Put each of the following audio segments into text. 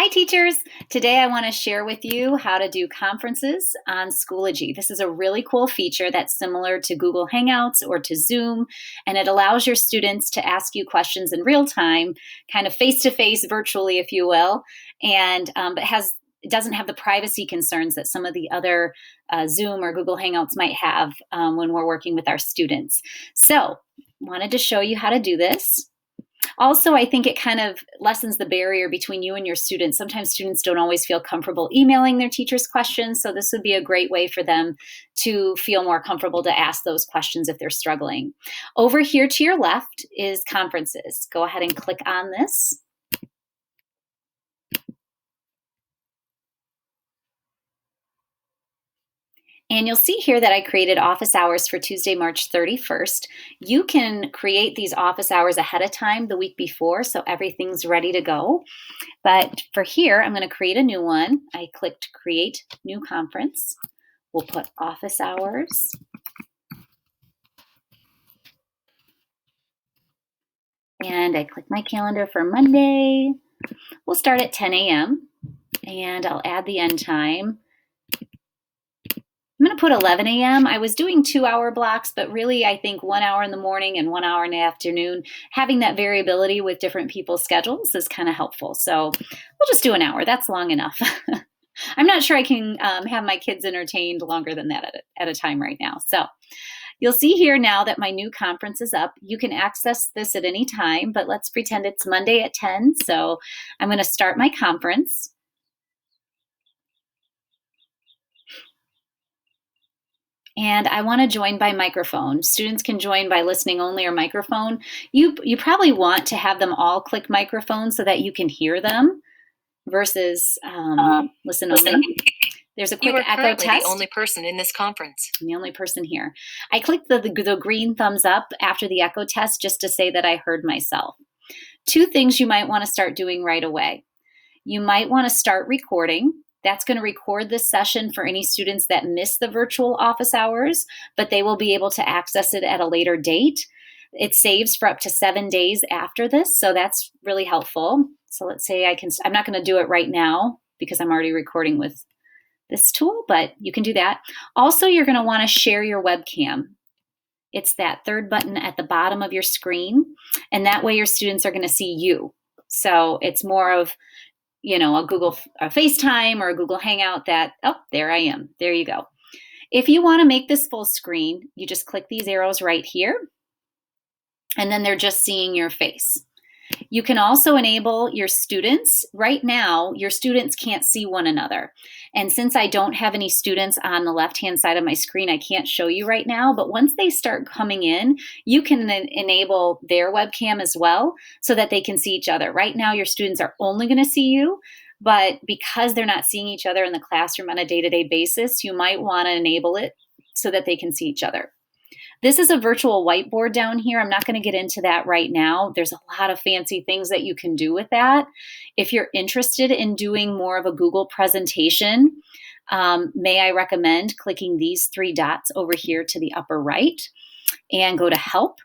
Hi teachers! Today I want to share with you how to do conferences on Schoology. This is a really cool feature that's similar to Google Hangouts or to Zoom, and it allows your students to ask you questions in real time, kind of face-to-face virtually, if you will, and but it doesn't have the privacy concerns that some of the other Zoom or Google Hangouts might have when we're working with our students. So, wanted to show you how to do this. Also, I think it kind of lessens the barrier between you and your students. Sometimes students don't always feel comfortable emailing their teachers questions, so this would be a great way for them to feel more comfortable to ask those questions if they're struggling. Over here to your left is conferences. Go ahead and click on this. And you'll see here that I created office hours for Tuesday, March 31st. You can create these office hours ahead of time the week before, so everything's ready to go. But for here, I'm going to create a new one. I clicked Create New Conference. We'll put office hours. And I click my calendar for Monday. We'll start at 10 a.m. and I'll add the end time. I'm going to put 11 a.m. I was doing 2-hour blocks, but really I think 1 hour in the morning and 1 hour in the afternoon, having that variability with different people's schedules is kind of helpful. So we'll just do an hour. That's long enough. I'm not sure I can have my kids entertained longer than that at a time right now. So you'll see here now that my new conference is up. You can access this at any time, but let's pretend it's Monday at 10. So I'm going to start my conference. And I want to join by microphone. Students can join by listening only or microphone. You probably want to have them all click microphone so that you can hear them versus listen only. There's a quick echo test. You are the only person in this conference. I'm the only person here. I clicked the green thumbs up after the echo test just to say that I heard myself. 2 things you might want to start doing right away. You might want to start recording. That's going to record this session for any students that miss the virtual office hours, but they will be able to access it at a later date. It saves for up to 7 days after this, so that's really helpful. So let's say I'm not going to do it right now because I'm already recording with this tool, but you can do that. Also, you're going to want to share your webcam. It's that 3rd button at the bottom of your screen, and that way your students are going to see you. So it's more of a FaceTime or a Google Hangout that, oh, there I am. There you go. If you want to make this full screen, you just click these arrows right here, and then they're just seeing your face. You can also enable your students. Right now, your students can't see one another. And since I don't have any students on the left-hand side of my screen, I can't show you right now. But once they start coming in, you can then enable their webcam as well so that they can see each other. Right now, your students are only going to see you. But because they're not seeing each other in the classroom on a day-to-day basis, you might want to enable it so that they can see each other. This is a virtual whiteboard down here. I'm not going to get into that right now. There's a lot of fancy things that you can do with that. If you're interested in doing more of a Google presentation, may I recommend clicking these 3 dots over here to the upper right and go to Help.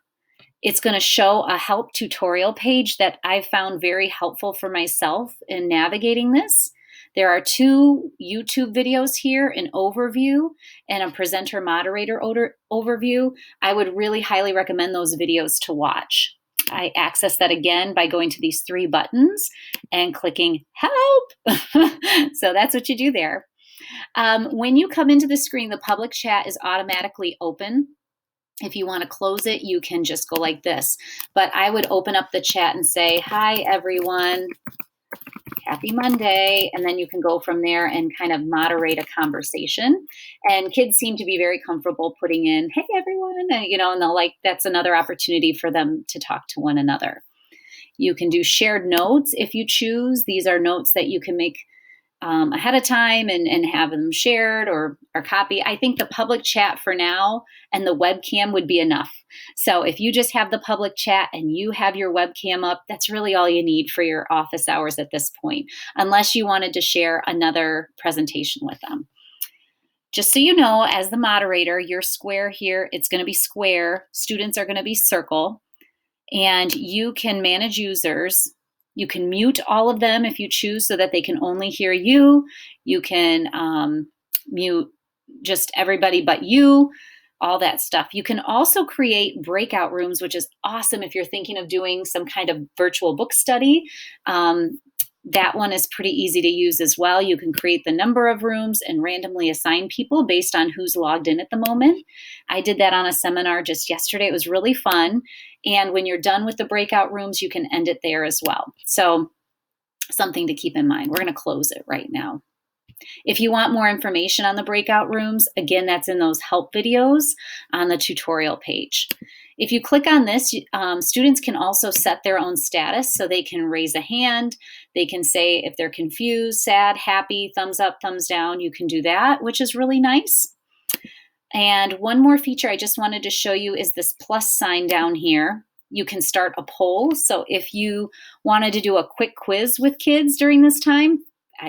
It's going to show a help tutorial page that I found very helpful for myself in navigating this. There are 2 YouTube videos here, an overview and a presenter moderator overview. I would really highly recommend those videos to watch. I access that again by going to these 3 buttons and clicking Help. So that's what you do there. When you come into the screen, the public chat is automatically open. If you want to close it, you can just go like this. But I would open up the chat and say, hi, everyone. Happy Monday, and then you can go from there and kind of moderate a conversation. And kids seem to be very comfortable putting in, hey, everyone, and they'll that's another opportunity for them to talk to one another. You can do shared notes if you choose. These are notes that you can make ahead of time and have them shared or copy. I think the public chat for now and the webcam would be enough. So if you just have the public chat and you have your webcam up, that's really all you need for your office hours at this point, unless you wanted to share another presentation with them. Just so you know, as the moderator, your square here, it's going to be square. Students are going to be circle. And you can manage users You can mute all of them if you choose so that they can only hear you. You can mute just everybody but you, all that stuff. You can also create breakout rooms, which is awesome if you're thinking of doing some kind of virtual book study. That one is pretty easy to use as well. You can create the number of rooms and randomly assign people based on who's logged in at the moment. I did that on a seminar just yesterday. It was really fun. And when you're done with the breakout rooms, you can end it there as well. So something to keep in mind. We're going to close it right now. If you want more information on the breakout rooms, again, that's in those help videos on the tutorial page. If you click on this, students can also set their own status, so they can raise a hand. They can say if they're confused, sad, happy, thumbs up, thumbs down. You can do that, which is really nice. And one more feature I just wanted to show you is this plus sign down here. You can start a poll. So if you wanted to do a quick quiz with kids during this time,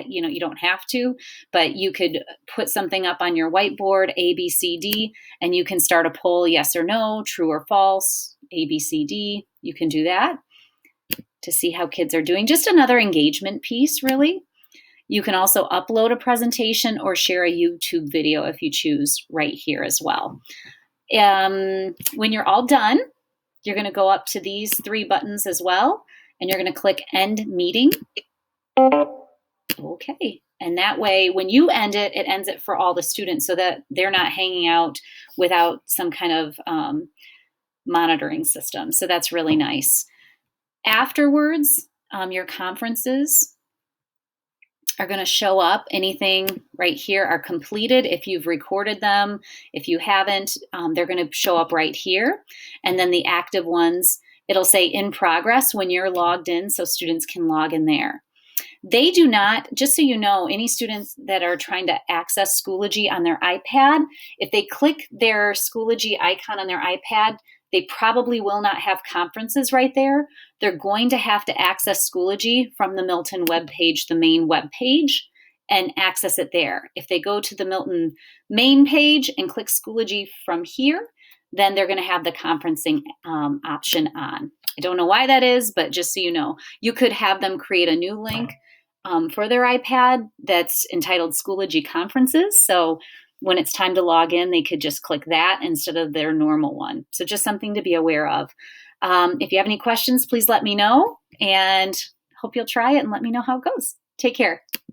you don't have to, but you could put something up on your whiteboard, A, B, C, D, and you can start a poll, yes or no, true or false, A, B, C, D. You can do that to see how kids are doing. Just another engagement piece, really. You can also upload a presentation or share a YouTube video if you choose right here as well. When you're all done, you're going to go up to these three buttons as well, and you're going to click End Meeting. Okay. And that way, when you end it, it ends it for all the students so that they're not hanging out without some kind of monitoring system. So that's really nice. Afterwards, your conferences are going to show up. Anything right here are completed if you've recorded them. If you haven't, they're going to show up right here. And then the active ones, it'll say in progress when you're logged in, so students can log in there. They do not, just so you know, any students that are trying to access Schoology on their iPad, if they click their Schoology icon on their iPad, they probably will not have conferences right there. They're going to have to access Schoology from the Milton webpage, the main web page, and access it there. If they go to the Milton main page and click Schoology from here, then they're going to have the conferencing option on. I don't know why that is, but just so you know, you could have them create a new link for their iPad that's entitled Schoology Conferences. So when it's time to log in, they could just click that instead of their normal one. So just something to be aware of. If you have any questions, please let me know, and hope you'll try it and let me know how it goes. Take care.